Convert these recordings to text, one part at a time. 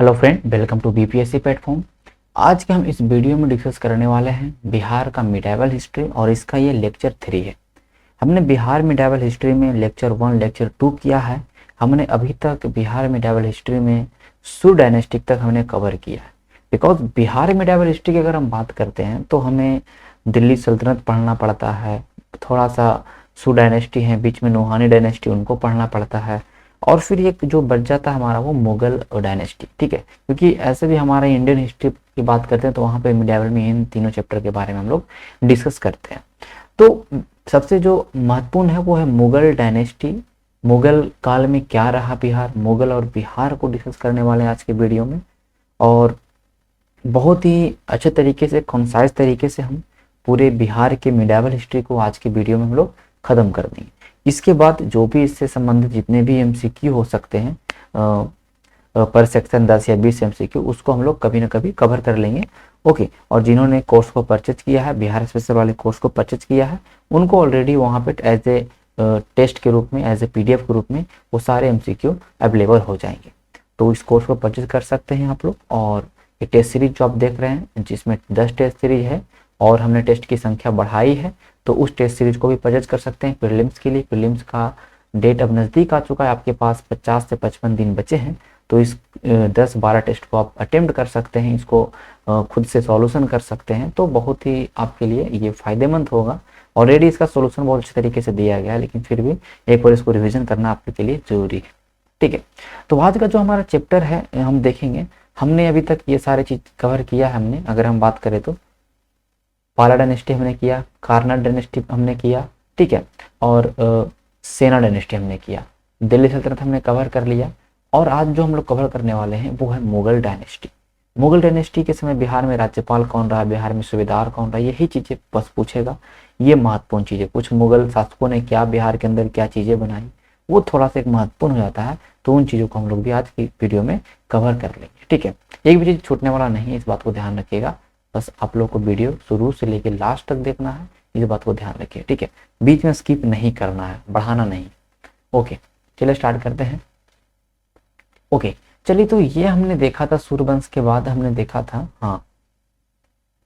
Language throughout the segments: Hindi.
Hello friend, welcome to BPSC platform. आज के हम इस वीडियो में डिस्कस करने वाले हैं बिहार का मिडाइवल हिस्ट्री और इसका ये लेक्चर 3 है। हमने बिहार मिडाइवल हिस्ट्री में लेक्चर 1 लेक्चर 2 किया है। हमने अभी तक बिहार मिडाइवल हिस्ट्री में सू डायनेस्टिक तक हमने कवर किया है। बिकॉज बिहार मिडाइवल हिस्ट्री की अगर हम बात करते हैं तो हमें दिल्ली सल्तनत पढ़ना पड़ता है, थोड़ा सा सू डायनेस्टी है, बीच में नूहानी डायनेस्टी, उनको पढ़ना पड़ता है, और फिर एक जो बच जाता है हमारा वो मुगल डायनेस्टी। ठीक है, क्योंकि ऐसे भी हमारा इंडियन हिस्ट्री की बात करते हैं तो वहाँ पे मिडाइवल में इन तीनों चैप्टर के बारे में हम लोग डिस्कस करते हैं। तो सबसे जो महत्वपूर्ण है वो है मुगल डायनेस्टी। मुगल काल में क्या रहा बिहार, मुगल और बिहार को डिस्कस करने वाले हैं आज के वीडियो में। और बहुत ही अच्छे तरीके से, कंसाइज तरीके से हम पूरे बिहार के मिडाइवल हिस्ट्री को आज के वीडियो में हम लोग खत्म कर देंगे। इसके बाद जो भी इससे संबंधित जितने भी एमसीक्यू हो सकते हैं पर सेक्शन 10 या 20 एमसीक्यू, उसको हम लोग कभी ना कभी कवर कर लेंगे। ओके, और जिन्होंने कोर्स को परचेज किया है, बिहार स्पेशल वाले कोर्स को परचेज किया है, उनको ऑलरेडी वहाँ पे एज ए टेस्ट के रूप में, एज ए पीडीएफ के रूप में वो सारे एमसीक्यू अवेलेबल हो जाएंगे। तो इस कोर्स को परचेज कर सकते हैं आप लोग। और ये टेस्ट सीरीज जो आप देख रहे हैं जिसमें 10 टेस्ट सीरीज है और हमने टेस्ट की संख्या बढ़ाई है, तो उस टेस्ट सीरीज को भी परचेज कर सकते हैं प्रीलिम्स के लिए। प्रीलिम्स का डेट अब नज़दीक आ चुका है, आपके पास 50 से 55 दिन बचे हैं। तो इस 10-12 टेस्ट को आप अटेम्प्ट कर सकते हैं, इसको खुद से सॉल्यूशन कर सकते हैं, तो बहुत ही आपके लिए ये फायदेमंद होगा। ऑलरेडी इसका सॉल्यूशन बहुत अच्छे तरीके से दिया गया है, लेकिन फिर भी एक बार इसको रिविजन करना आपके लिए जरूरी है। ठीक है, तो आज का जो हमारा चैप्टर है हम देखेंगे। हमने अभी तक ये सारे चीज कवर किया है। हमने अगर हम बात करें तो पाला डायनेस्टी हमने किया, कार्नाड डायनेस्टी हमने किया, ठीक है, और सेना डायनेस्टी हमने किया, दिल्ली सल्तनत हमने कवर कर लिया। और आज जो हम लोग कवर करने वाले हैं वो है मुगल डायनेस्टी। मुगल डायनेस्टी के समय बिहार में राज्यपाल कौन रहा, बिहार में सूबेदार कौन रहा, यही चीजें बस पूछेगा। ये महत्वपूर्ण चीजें, कुछ मुगल शासकों ने क्या बिहार के अंदर क्या चीजें बनाई, वो थोड़ा सा एक महत्वपूर्ण हो जाता है। तो उन चीजों को हम लोग भी आज की वीडियो में कवर कर लेंगे। ठीक है, एक भी चीज छूटने वाला नहीं है, इस बात को ध्यान रखिएगा। बस आप लोग को वीडियो शुरू से लेकर लास्ट तक देखना है, इस बात को ध्यान रखिए। ठीक है, बीच में स्किप नहीं करना है, बढ़ाना नहीं। ओके, चलिए स्टार्ट करते हैं। ओके, चलिए, तो ये हमने देखा था सूर्यवंश के बाद हमने देखा था, हाँ,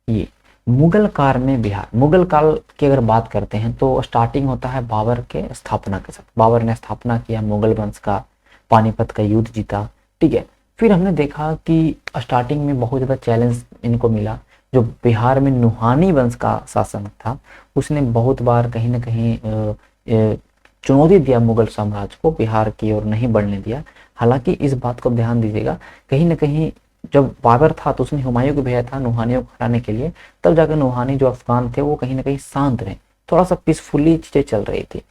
ये मुगल काल में बिहार। मुगल काल की अगर बात करते हैं तो स्टार्टिंग होता है बाबर के स्थापना के साथ। बाबर ने स्थापना किया मुगल वंश का, पानीपत का युद्ध जीता। ठीक है, फिर हमने देखा कि स्टार्टिंग में बहुत ज़्यादा चैलेंज इनको मिला। जो बिहार में नूहानी वंश का शासन था उसने बहुत बार कहीं ना कहीं चुनौती दिया मुगल साम्राज्य को, बिहार की ओर नहीं बढ़ने दिया। हालांकि इस बात को ध्यान दीजिएगा, कहीं ना कहीं जब बाबर था तो उसने हुमायूं को भेजा था नूहानियों को हराने के लिए, तब जाकर नूहानी जो अफगान थे वो कहीं ना कहीं शांत रहे, थोड़ा सा पीसफुली चीजें चल रही थी।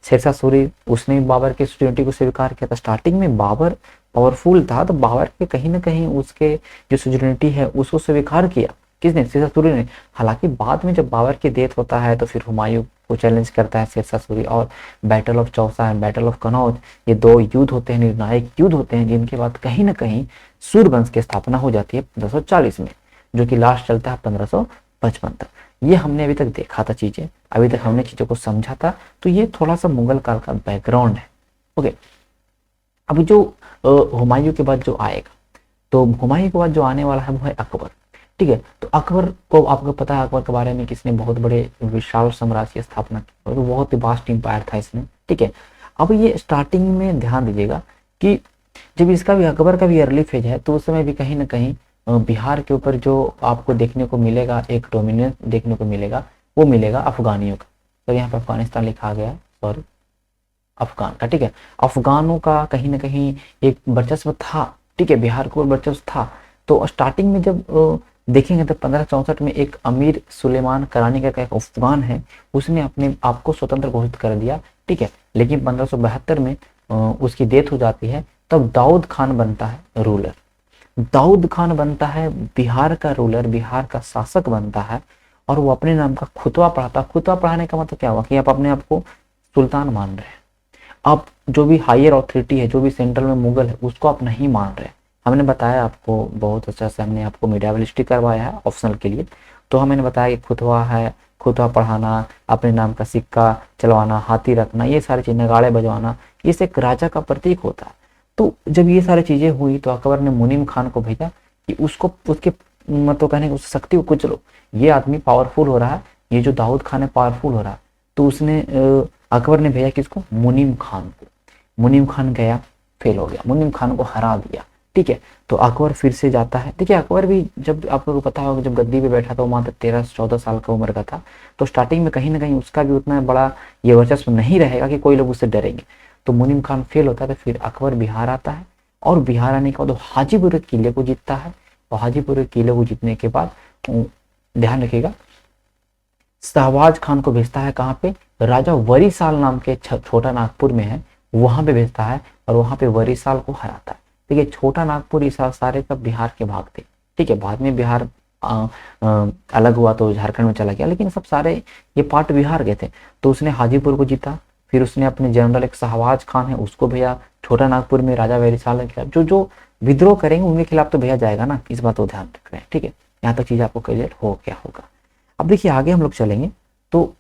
शेरशाह सूरी उसने बाबर की सुटेनिटी को स्वीकार किया था। स्टार्टिंग में बाबर पावरफुल था तो बाबर के कहीं ना कहीं उसके जो सुटेनिटी है उसको स्वीकार किया, किसने, शेरशाह सूरी ने। हालांकि बाद में जब बाबर की डेथ होता है तो फिर हुमायूं को चैलेंज करता है शेरशाह सूरी, और battle of Chausa and battle of Kannauj, ये दो युद्ध होते हैं, निर्णायक युद्ध होते हैं, जिनके बाद कहीं ना कहीं सूर्यवंश की स्थापना हो जाती है 1540 में, जो कि लास्ट चलता है 1555 तक। ये हमने अभी तक देखा था चीजें, अभी तक हमने चीजों को समझा था। तो ये थोड़ा सा मुगल काल का बैकग्राउंड है। ओके, अब जो हुमायूं के बाद जो आएगा, तो हुमायूं के बाद जो आने वाला है वो है अकबर। ठीक है, तो अकबर को आपको पता है अकबर के बारे में, किसने बहुत बड़े विशाल साम्राज्य की स्थापना की, और बहुत ही वास्ट एम्पायर था इसमें। ठीक है, अब ये स्टार्टिंग में ध्यान दीजिएगा कि जब इसका भी, अकबर का भी अर्ली फेज है, तो उस समय भी कहीं ना कहीं बिहार के ऊपर जो आपको देखने को मिलेगा, एक डोमिनेंस देखने को मिलेगा, वो मिलेगा अफगानियों का। तो यहाँ पर अफगानिस्तान लिखा गया है, सॉरी, अफगान का। ठीक है, अफगानों का कहीं ना कहीं एक वर्चस्व था। ठीक है, बिहार को वर्चस्व था। तो स्टार्टिंग में जब देखेंगे तो 1564 में एक अमीर सुलेमान करानी का एक अफगान है, उसने अपने आप को स्वतंत्र घोषित कर दिया। ठीक है, लेकिन 1572 में उसकी डेथ हो जाती है। तब दाऊद खान बनता है रूलर। दाऊद खान बनता है बिहार का रूलर, बिहार का शासक बनता है, और वो अपने नाम का खुतवा पढ़ाता। खुतवा पढ़ाने का मतलब क्या हुआ कि आप अपने आप को सुल्तान मान रहे हैं, आप जो भी हायर अथॉरिटी है, जो भी सेंट्रल में मुगल है, उसको आप नहीं मान रहे। हमने बताया आपको बहुत अच्छा से, हमने आपको मीडिया लिस्टिक करवाया है ऑप्शनल के लिए। तो हमने बताया कि खुतवा है, खुतवा पढ़ाना, अपने नाम का सिक्का चलवाना, हाथी रखना, ये सारी चीज, नगाड़े बजवाना, ये एक राजा का प्रतीक होता है। तो जब ये सारी चीजें हुई तो अकबर ने मुनीम खान को भेजा कि उसको उसके मतलब कहने उस शक्ति को कुचलो, ये आदमी पावरफुल हो रहा है, ये जो दाऊद खान है पावरफुल हो रहा है। तो उसने अकबर ने भेजा किसको, मुनीम खान को। मुनीम खान गया, फेल हो गया, मुनीम खान को हरा दिया। ठीक है, तो अकबर फिर से जाता है। देखिए अकबर भी जब आप लोगों को पता होगा जब गद्दी पे बैठा था वो मात्र 13-14 साल का उम्र का था। तो स्टार्टिंग में कहीं ना कहीं उसका भी उतना बड़ा ये वर्चस्व नहीं रहेगा कि कोई लोग उससे डरेंगे। तो मुनीम खान फेल होता है, तो फिर अकबर बिहार आता है और बिहार आने के बाद वो हाजीपुर के किले को जीतता है। और हाजीपुर के किले को जीतने के बाद ध्यान रखिएगा शहबाज खान को भेजता है कहाँ पे, राजा वरीसाल नाम के छोटा नागपुर में है, वहां पे भेजता है और वहां पे वरीसाल को हराता है। देखिए छोटा नागपुर इस सारे सब बिहार के भाग थे। ठीक है, बाद में बिहार अलग हुआ तो झारखंड में चला गया, लेकिन सब सारे ये पार्ट बिहार के थे। तो उसने हाजीपुर को जीता, फिर उसने अपने जनरल एक शहबाज खान है उसको भेजा छोटा नागपुर में राजा वरीसाल के खिलाफ। जो जो विद्रोह करेंगे उनके खिलाफ तो भेजा जाएगा ना, इस बात को ध्यान रख रहे हैं। ठीक है, यहाँ तक चीज आपको क्लियर हो क्या होगा। अब देखिए आगे हम लोग चलेंगे तो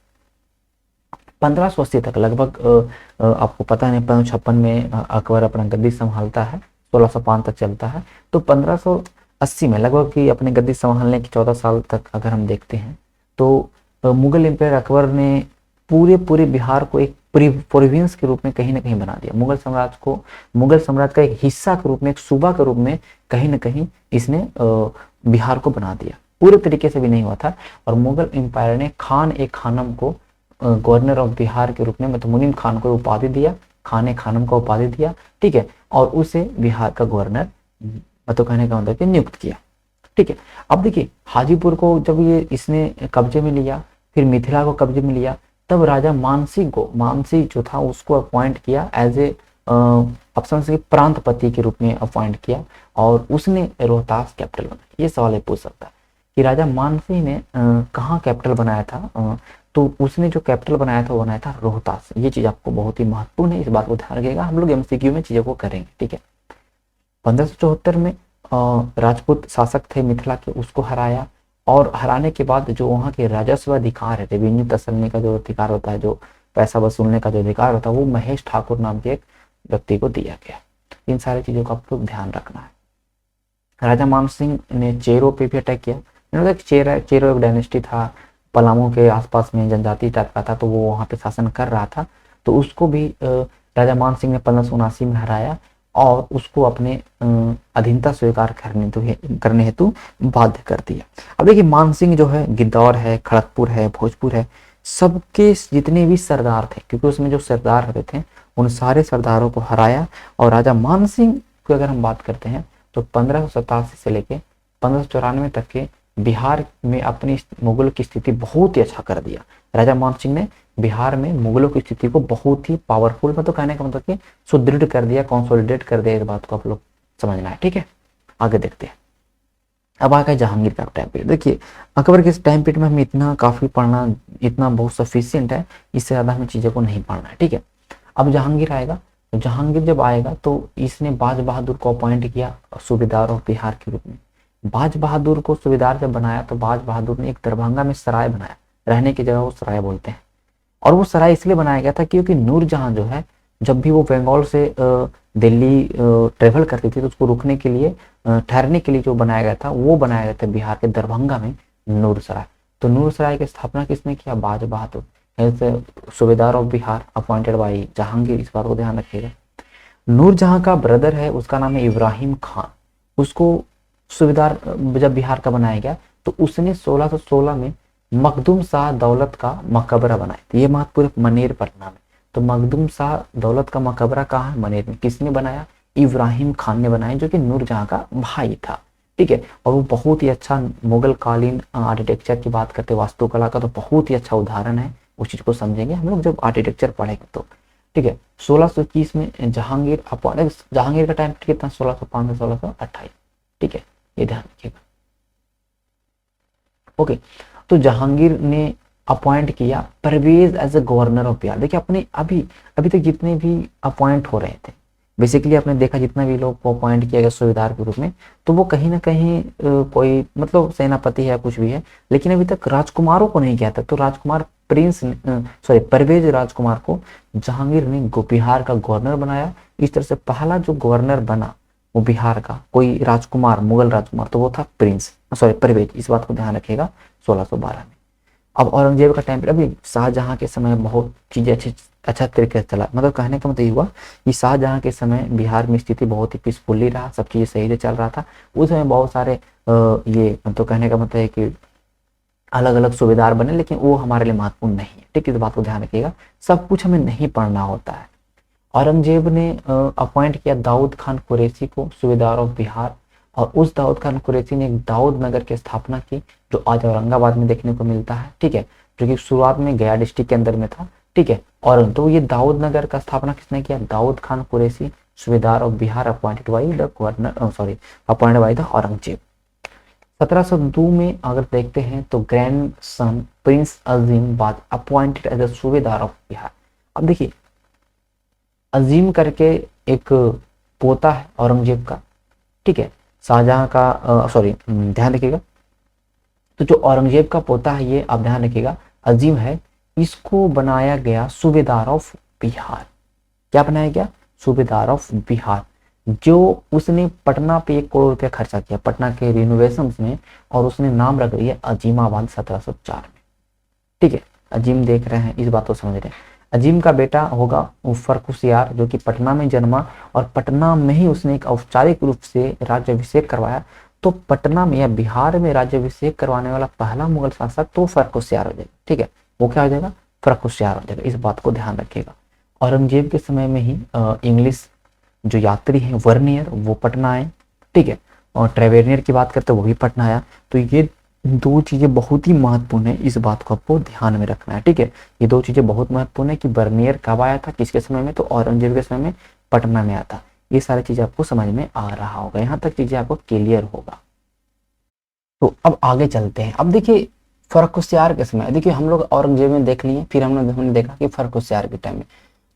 1580 तक लगभग आपको पता है 1556 में अकबर अपना गद्दी संभालता है, 1605 तक चलता है। तो 1580 में लगभग कि अपने गद्दी संभालने के 14 साल तक अगर हम देखते हैं तो मुगल एम्पायर अकबर ने पूरे पूरे बिहार को एक प्रोविंस के रूप में कहीं ना कहीं बना दिया। मुगल साम्राज्य को मुगल साम्राज्य का एक हिस्सा के रूप में, एक सूबा के रूप में कहीं ना कहीं इसने बिहार को बना दिया। पूरे तरीके से भी नहीं हुआ था। और मुगल एम्पायर ने खान ए खानम को गवर्नर ऑफ बिहार के रूप में, मतलब मुनीम खान को उपाधि दिया, खान ए खानम का उपाधि दिया। ठीक है, और उसे बिहार का गवर्नर मतलब कहने का मतलब कि नियुक्त किया। ठीक है, अब देखिए हाजीपुर को जब ये इसने कब्जे में लिया, फिर मिथिला को कब्जे में लिया, तब राजा मानसिंह को, मानसिंह जो था उसको अपॉइंट किया एज ए ऑप्शन से प्रांतपति के रूप में अपॉइंट किया और उसने रोहतास कैपिटल बनाया। ये सवाल पूछ सकता है कि राजा मानसिंह ने कहाँ कैपिटल बनाया था, तो उसने जो कैपिटल बनाया था वो बनाया था रोहतास। ये चीज आपको बहुत ही महत्वपूर्ण है, इस बात को ध्यान रखिएगा, हम लोग एमसीक्यू में चीजों को करेंगे। ठीक है, 1574 में राजपूत शासक थे मिथिला के, उसको हराया और हराने के बाद जो वहाँ के राजस्व अधिकार है, रेवेन्यू तसलने का जो अधिकार होता है, जो पैसा वसूलने का जो अधिकार होता है, वो महेश ठाकुर नाम के एक व्यक्ति को दिया गया। इन सारी चीजों का आपको ध्यान रखना है। राजा मान सिंह ने चेरो पे भी अटैक किया। चेरो एक डायनेस्टी था, पलामू के आसपास में जनजाति टाइप का था, तो वो वहाँ पे शासन कर रहा था। तो उसको भी राजा मान सिंह ने 1579 में हराया और उसको अपने अधीनता स्वीकार करने हेतु बाध्य कर दिया। अब देखिए मान सिंह जो है गिद्धौर है, खड़गपुर है, भोजपुर है, सबके जितने भी सरदार थे, क्योंकि उसमें जो सरदार रहते थे उन सारे सरदारों को हराया। और राजा मान सिंह की अगर हम बात करते हैं तो 1587 से लेके 1594 तक के बिहार में अपनी मुगलों की स्थिति बहुत ही अच्छा कर दिया। राजा मान सिंह ने बिहार में मुगलों की स्थिति को बहुत ही पावरफुल, मतलब कहने का मतलब कि सुदृढ़ कर दिया, कंसोलिडेट कर दिया। इस बात को आप लोग समझना है। ठीक है, आगे देखते हैं। अब आ गया जहांगीर का टाइम पीरियड। देखिए अकबर के टाइम पीरियड में हमें इतना काफी पढ़ना, इतना बहुत सफिशियंट है, इससे ज्यादा हमें चीजों को नहीं पढ़ना है। ठीक है, अब जहांगीर आएगा। तो जहांगीर जब आएगा तो इसने बाज बहादुर को अपॉइंट किया सूबेदार ऑफ बिहार के रूप में। बाज बहादुर को सूबेदार जब बनाया तो बाज बहादुर ने एक दरभंगा में सराय बनाया, रहने की जगह वो सराय बोलते हैं। और वो सराय इसलिए बनाया गया था क्योंकि नूरजहां जो है जब भी वो बंगाल से दिल्ली ट्रेवल करती थी तो उसको रुकने के लिए, ठहरने के लिए जो बनाया गया था वो बनाया गया था बिहार के दरभंगा में नूर सराय। तो नूर सराय की स्थापना किसने किया? बाज बहादुर, सूबेदार of Bihar appointed by Jahangir. इस बात को ध्यान रखिएगा। नूरजहां का ब्रदर है, उसका नाम है इब्राहिम खान, उसको सूबेदार जब बिहार का बनाया गया तो उसने 1616 में मखदूम शाह दौलत का मकबरा बनाया। ये महत्वपूर्ण मनेर पटना में। तो मखदूम शाह दौलत का मकबरा कहाँ है? मनेर में। किसने बनाया? इब्राहिम खान ने बनाया, जो कि नूरजहां का भाई था। ठीक है, और वो बहुत ही अच्छा मुगल कालीन आर्किटेक्चर की बात करते, वास्तुकला का तो बहुत ही अच्छा उदाहरण है। उस चीज को समझेंगे हम लोग जब आर्किटेक्चर पढ़ेंगे तो। ठीक है, 1621 में जहांगीर जहांगीर का टाइम कितना? 1605 से 1628। ठीक है, ये ध्यान रखिएगा। ओके, तो जहांगीर ने अपॉइंट किया Parvez as a governor of Bihar. देखिए अपने अभी तक जितने भी अपॉइंट हो रहे थे बेसिकली आपने देखा जितना भी लोग को अपॉइंट किया गया सूबेदार के रूप में, तो वो कहीं ना कहीं कोई मतलब सेनापति है कुछ भी है, लेकिन अभी तक राजकुमारों को नहीं किया था। तो राजकुमार प्रिंस सॉरी परवेज राजकुमार को जहांगीर ने बिहार का गवर्नर बनाया। इस तरह से पहला जो गवर्नर बना वो बिहार का कोई राजकुमार, मुगल राजकुमार, तो वो था प्रिंस सॉरी परवेज। इस बात को ध्यान रखिएगा 1612 में। अब औरंगजेब का टाइम पे अभी शाहजहां के समय बहुत चीजें अच्छा तरीके से चला, मतलब कहने का मतलब ये हुआ कि शाहजहां के समय बिहार में स्थिति बहुत ही पीसफुली रहा, सब चीजें सही से चल रहा था। उस समय बहुत सारे ये तो कहने का मतलब है कि अलग अलग सूबेदार बने, लेकिन वो हमारे लिए महत्वपूर्ण नहीं है। ठीक है, इस बात को ध्यान रखिएगा, सब कुछ हमें नहीं पढ़ना होता है। औरंगजेब ने अपॉइंट किया दाऊद खान कुरैशी को सूबेदार ऑफ बिहार, और उस दाऊद खान कुरैशी ने एक दाऊद नगर की स्थापना की जो आज औरंगाबाद में देखने को मिलता है। ठीक है, जो कि शुरुआत में गया डिस्ट्रिक्ट के अंदर में था। ठीक है, और तो ये दाऊद नगर का स्थापना किसने किया? दाऊद खान कुरैशी, सूबेदार of Bihar, appointed by the governor sorry appointed by the Aurangzeb. 1702 में अगर देखते हैं तो grand son prince Azim was appointed as a सूबेदार ऑफ बिहार। अब देखिए अजीम करके एक पोता है औरंगजेब का। ठीक है, शाहजहां का सॉरी ध्यान रखिएगा, तो जो औरंगजेब का पोता है ये आप ध्यान रखिएगा अजीम है, इसको बनाया गया सूबेदार ऑफ बिहार। क्या बनाया गया? सूबेदार ऑफ बिहार। जो उसने पटना पे 1 करोड़ रुपया खर्चा किया पटना के रिनोवेशन में, और उसने नाम रख दिया अजीमाबाद 1704 में। ठीक है, अजीम देख रहे हैं, इस बात को समझ रहे हैं। अजीम का बेटा होगा फर्रुखसियार जो कि पटना में जन्मा, और पटना में ही उसने एक औपचारिक रूप से राज्याभिषेक करवाया। तो पटना में या बिहार में राज्याभिषेक करवाने वाला पहला मुगल शासक तो फर्रुखसियार हो जाएगा। ठीक है, वो क्या हो जाएगा? फर्रुखसियार हो जाएगा। इस बात को ध्यान रखिएगा। औरंगजेब के समय में ही इंग्लिश जो यात्री हैं वर्नियर वो पटना आए। ठीक है, और ट्रेवेनियर की बात करते वो भी पटना आया। तो ये दो चीजें बहुत ही महत्वपूर्ण है, इस बात को आपको ध्यान में रखना है। ठीक है, ये दो चीजें बहुत महत्वपूर्ण है कि बर्नियर कब आया था, किसके समय में? तो औरंगजेब के समय में पटना में आया था। ये सारी चीजें आपको समझ में आ रहा होगा, यहाँ तक चीजें आपको क्लियर होगा। तो अब आगे चलते हैं। अब देखिए फर्रुखसियार के समय, देखिए हम लोग औरंगजेब में देख लिए, फिर हमने देखा कि फर्रुखसियार के टाइम में।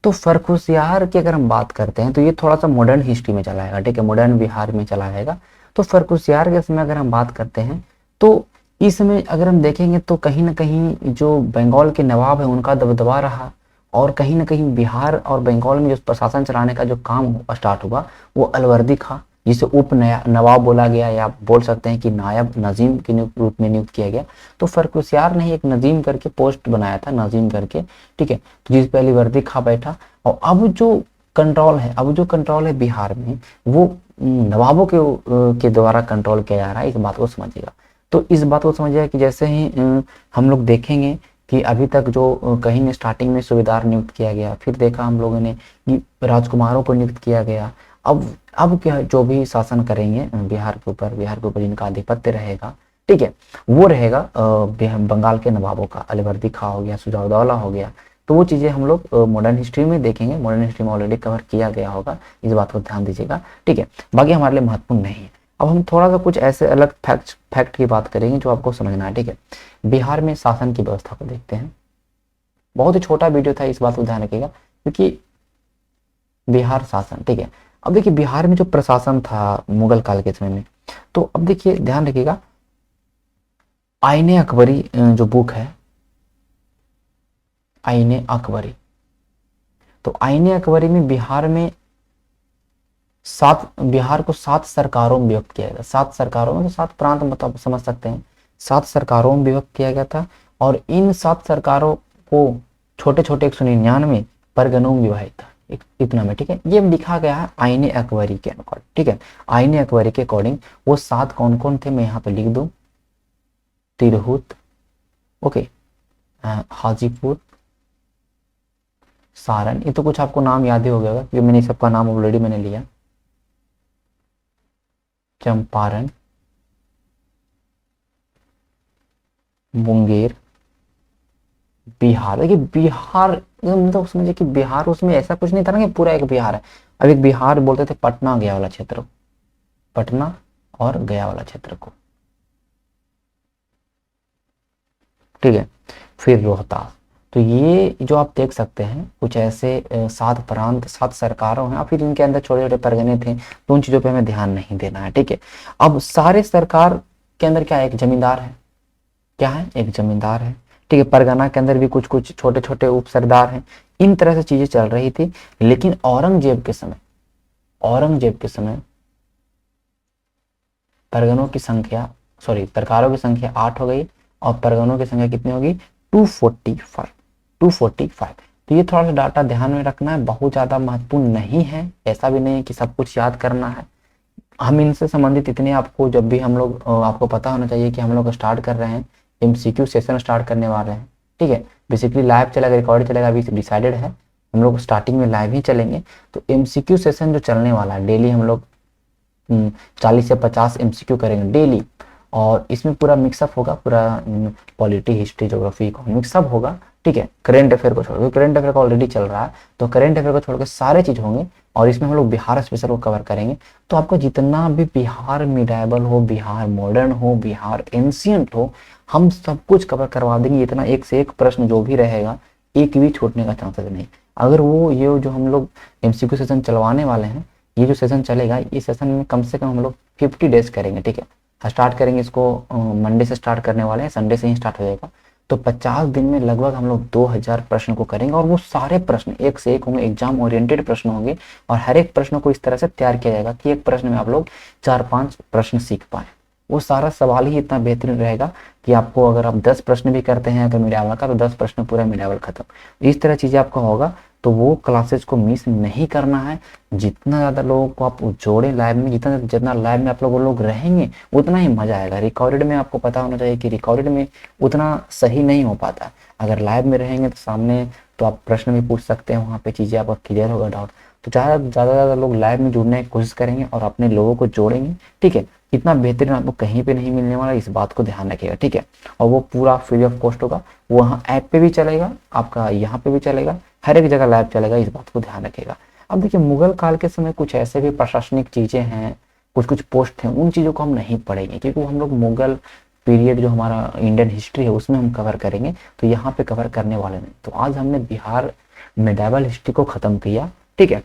तो फर्रुखसियार की अगर हम बात करते हैं तो ये थोड़ा सा मॉडर्न हिस्ट्री में चला जाएगा। ठीक है, मॉडर्न बिहार में चला जाएगा। तो फर्रुखसियार के समय अगर हम बात करते हैं तो इस समय अगर हम देखेंगे तो कहीं ना कहीं जो बंगाल के नवाब है उनका दबदबा रहा, और कहीं ना कहीं बिहार और बंगाल में जो प्रशासन चलाने का जो काम स्टार्ट हुआ वो अलवर्दी खां, जिसे उप नवाब बोला गया, या बोल सकते हैं कि नायब नजीम के रूप में नियुक्त किया गया। तो फर्रुखसियार ने ही एक नजीम करके पोस्ट बनाया था, नजीम करके। ठीक है, तो जिस पे अलवर्दी खां बैठा, और अब जो कंट्रोल है बिहार में वो नवाबों के द्वारा कंट्रोल किया जा रहा है। इस बात को समझिएगा। तो इस बात को समझिएगा कि जैसे ही हम लोग देखेंगे कि अभी तक जो कहीं स्टार्टिंग में सूबेदार नियुक्त किया गया, फिर देखा हम लोगों ने कि राजकुमारों को नियुक्त किया गया। अब क्या जो भी शासन करेंगे बिहार के ऊपर जिनका आधिपत्य रहेगा, ठीक है, वो रहेगा बंगाल के नवाबों का। अलवर्दी खां हो गया, सुजाउद्दौला हो गया। तो वो चीजें हम लोग मॉडर्न हिस्ट्री में देखेंगे, मॉडर्न हिस्ट्री में ऑलरेडी कवर किया गया होगा, इस बात को ध्यान दीजिएगा। ठीक है, बाकी हमारे लिए महत्वपूर्ण नहीं है। अब हम थोड़ा सा कुछ ऐसे अलग फैक्ट की बात करेंगे जो आपको समझना है। ठीक है, बिहार में शासन की व्यवस्था को देखते हैं। बहुत ही छोटा वीडियो था, इस बात को ध्यान रखिएगा, क्योंकि बिहार शासन। ठीक है, अब देखिए बिहार में जो प्रशासन था मुगल काल के समय में, तो अब देखिए ध्यान रखिएगा आईने अकबरी जो बुक है, आईने अकबरी, तो आईने अकबरी में बिहार को 7 सरकारों में विभक्त किया गया था। 7 सरकारों में, तो 7 प्रांत मतलब समझ सकते हैं, 7 सरकारों में विभक्त किया गया था। और इन 7 सरकारों को छोटे छोटे 199 परगनों में विभाजित था, इतना में। ठीक है, ये लिखा गया है आईने अकबरी के अकॉर्डिंग। ठीक है, आईने अकबरी के अकॉर्डिंग वो 7 कौन कौन थे मैं यहाँ पे लिख दूं। तिरहुत, ओके, हाजीपुर, सारण, ये तो कुछ आपको नाम याद ही हो गया होगा क्योंकि मैंने सबका नाम ऑलरेडी मैंने लिया। चंपारण, मुंगेर, बिहार। देखिए बिहार मतलब समझिए कि बिहार उसमें ऐसा कुछ नहीं था ना कि पूरा एक बिहार है। अब एक बिहार बोलते थे पटना गया वाला क्षेत्र, पटना और गया वाला क्षेत्र को। ठीक है, फिर रोहतास, तो ये जो आप देख सकते हैं कुछ ऐसे 7 प्रांत 7 सरकारों हैं, और फिर इनके अंदर छोटे छोटे परगने थे, तो उन चीज़ों पे हमें ध्यान नहीं देना है, ठीक है। अब सारे सरकार के अंदर क्या है, एक जमींदार है, क्या है, एक जमींदार है, ठीक है। परगना के अंदर भी कुछ कुछ छोटे छोटे उप सरदार हैं। इन तरह से चीजें चल रही थी। लेकिन औरंगजेब के समय परगनों की संख्या, सॉरी, सरकारों की संख्या 8 हो गई और परगनों की संख्या कितनी होगी, 245। तो ये थोड़ा सा डाटा ध्यान में रखना है, बहुत ज्यादा महत्वपूर्ण नहीं है, ऐसा भी नहीं है कि सब कुछ याद करना है। हम इनसे संबंधित इतने आपको जब भी हम लोग आपको पता होना चाहिए कि हम लोग स्टार्ट कर रहे हैं, एमसीक्यू सेशन स्टार्ट करने वाले हैं, ठीक है। बेसिकली लाइव चलेगा, रिकॉर्ड चलेगा, अभी डिसाइडेड है, हम लोग स्टार्टिंग में लाइव ही चलेंगे। तो एमसीक्यू सेशन जो चलने वाला है, डेली हम लोग 40 से 50 एमसीक्यू करेंगे डेली, और इसमें पूरा मिक्सअप होगा, पूरा पॉलिटी, हिस्ट्री, ज्योग्राफी, इकोनॉमिक्स सब होगा, ठीक है। करंट अफेयर को छोड़, करंट अफेयर का ऑलरेडी चल रहा है, तो करंट अफेयर को छोड़ के सारे चीज होंगे, और इसमें हम लोग बिहार स्पेशल को कवर करेंगे। तो आपको जितना भी बिहार मिडाइबल हो, बिहार मॉडर्न हो, बिहार एंशियंट हो, हम सब कुछ कवर करवा देंगे। इतना एक से एक प्रश्न जो भी रहेगा, एक भी छूटने का चांसेस नहीं। अगर वो ये जो हम लोग एमसीक्यू सेशन चलवाने वाले हैं, ये जो सेशन चलेगा, इस सेशन में कम से कम हम लोग 50 डेज करेंगे, ठीक है। स्टार्ट करेंगे इसको, मंडे से स्टार्ट करने वाले हैं, संडे से ही स्टार्ट हो जाएगा। तो 50 दिन में लगभग हम लोग 2000 प्रश्न को करेंगे, और वो सारे प्रश्न एक से एक होंगे, एग्जाम ओरिएंटेड प्रश्न होंगे, और हर एक प्रश्न को इस तरह से तैयार किया जाएगा कि एक प्रश्न में आप लोग 4-5 प्रश्न सीख पाए। वो सारा सवाल ही इतना बेहतरीन रहेगा कि आपको, अगर आप 10 प्रश्न भी करते हैं अगर मिडावल का, तो 10 प्रश्न पूरा मिडावल खत्म। इस तरह चीजें आपका होगा, तो वो क्लासेस को मिस नहीं करना है। जितना ज्यादा लोगों को आप जोड़े लाइव में, जितना लाइव में आप लोग रहेंगे, उतना ही मजा आएगा। रिकॉर्डेड में आपको पता होना चाहिए कि रिकॉर्डेड में उतना सही नहीं हो पाता। अगर लाइव में रहेंगे तो सामने तो आप प्रश्न भी पूछ सकते हैं, वहाँ पे चीजें आपका क्लियर होगा, डाउट। तो ज्यादा लोग लाइव में जुड़ने की कोशिश करेंगे और अपने लोगों को जोड़ेंगे, ठीक है। इतना बेहतरीन आपको कहीं पे नहीं मिलने वाला, इस बात को ध्यान रखिएगा, ठीक है। और वो पूरा फ्री ऑफ कॉस्ट होगा, वो वहाँ ऐप पे भी चलेगा, आपका यहाँ पे भी चलेगा, हर एक जगह लाइव चलेगा, इस बात को ध्यान रखिएगा। अब देखिए, मुगल काल के समय कुछ ऐसे भी प्रशासनिक चीजें हैं, कुछ कुछ पोस्ट हैं, उन चीजों को हम नहीं पढ़ेंगे, क्योंकि हम लोग मुगल पीरियड जो हमारा इंडियन हिस्ट्री है उसमें हम कवर करेंगे, तो यहाँ पे कवर करने वाले नहीं। तो आज हमने बिहार मेडावल हिस्ट्री को खत्म किया, ठीक है।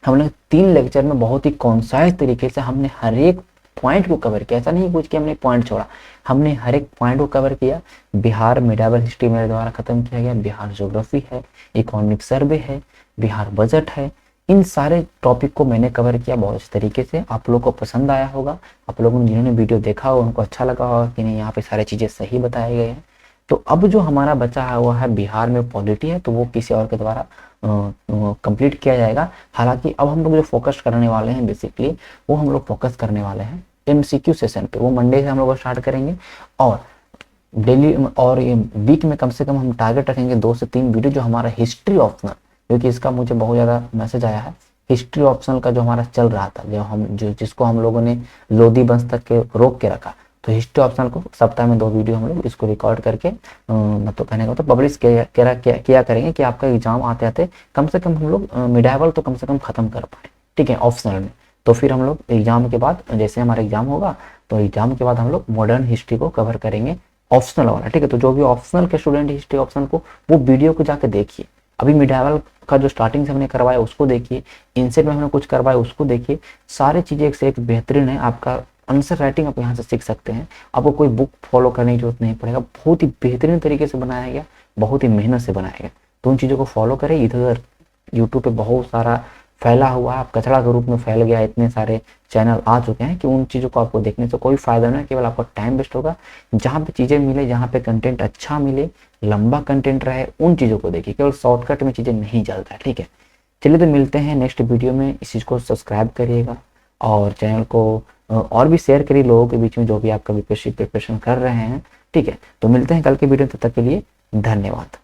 हमने 3 लेक्चर में बहुत ही कॉन्साइज तरीके से हमने हर एक पॉइंट को कवर किया। ऐसा नहीं कुछ कि हमने पॉइंट छोड़ा, हमने हर एक पॉइंट को कवर किया। बिहार मिडावल हिस्ट्री मेरे द्वारा खत्म किया गया, बिहार ज्योग्राफी है, इकोनॉमिक सर्वे है, बिहार बजट है, इन सारे टॉपिक को मैंने कवर किया बहुत अच्छे तरीके से। आप लोगों को पसंद आया होगा, आप लोगों ने जिन्होंने वीडियो देखा होगा उनको अच्छा लगा होगा कि नहीं, यहाँ पे सारी चीजें सही बताए गए हैं। तो अब जो हमारा बचा है वो है बिहार में पॉलिटी है, तो वो किसी और के द्वारा कंप्लीट किया जाएगा। हालांकि अब हम लोग जो फोकस करने वाले हैं, बेसिकली वो हम लोग फोकस करने वाले हैं एमसीक्यू सेशन पे। वो मंडे से हम लोग स्टार्ट करेंगे, और डेली और ये वीक में कम से कम हम टारगेट रखेंगे 2 से 3 वीडियो जो हमारा हिस्ट्री ऑप्शनल, क्योंकि इसका मुझे बहुत ज़्यादा मैसेज आया है। हिस्ट्री ऑप्शनल का जो हमारा चल रहा था, जो जिसको हम लोगों ने लोधी वंश तक के रोक के रखा, तो हिस्ट्री ऑप्शनल को सप्ताह में 2 वीडियो हम लोग इसको रिकॉर्ड करके मतलब कहने का तो पब्लिश किया करेंगे कि आपका एग्जाम आते आते कम से कम हम लोग मिडाइवल तो कम से कम खत्म कर पाए, ठीक है, ऑप्शनल में। तो फिर हम लोग एग्जाम के बाद, जैसे हमारा एग्जाम होगा, तो एग्जाम के बाद हम लोग मॉडर्न हिस्ट्री को कवर करेंगे, ऑप्शनल वाला, ठीक है। तो जो भी ऑप्शनल के स्टूडेंट हिस्ट्री ऑप्शनल को, वो वीडियो को जाके देखिए। अभी मिडाइवल का जो स्टार्टिंग से हमने करवाया उसको देखिए, इनसेट में हमने कुछ करवाया उसको देखिए। सारी चीजें एक से एक बेहतरीन है। आपका आंसर राइटिंग आप यहाँ से सीख सकते हैं, आपको कोई बुक फॉलो करने की जरूरत नहीं पड़ेगा। बहुत ही बेहतरीन तरीके से बनाया गया, बहुत ही मेहनत से बनाया गया। तो उन चीज़ों को फॉलो करें। इधर यूट्यूब पे बहुत सारा फैला हुआ है, आप कचरा के रूप में फैल गया, इतने सारे चैनल आ चुके हैं कि उन चीज़ों को आपको देखने से कोई फायदा नहीं, केवल आपका टाइम वेस्ट होगा। जहाँ पे चीज़ें मिले, जहाँ पे कंटेंट अच्छा मिले, लंबा कंटेंट रहे, उन चीज़ों को देखिए। केवल शॉर्टकट में चीज़ें नहीं चलता है, ठीक है। चलिए, तो मिलते हैं नेक्स्ट वीडियो में। इस चीज़ को सब्सक्राइब करिएगा और चैनल को और भी शेयर करिए लोगों के बीच में जो भी आपका बीपीएससी प्रिपरेशन कर रहे हैं, ठीक है। तो मिलते हैं कल के वीडियो, तब तक के लिए धन्यवाद।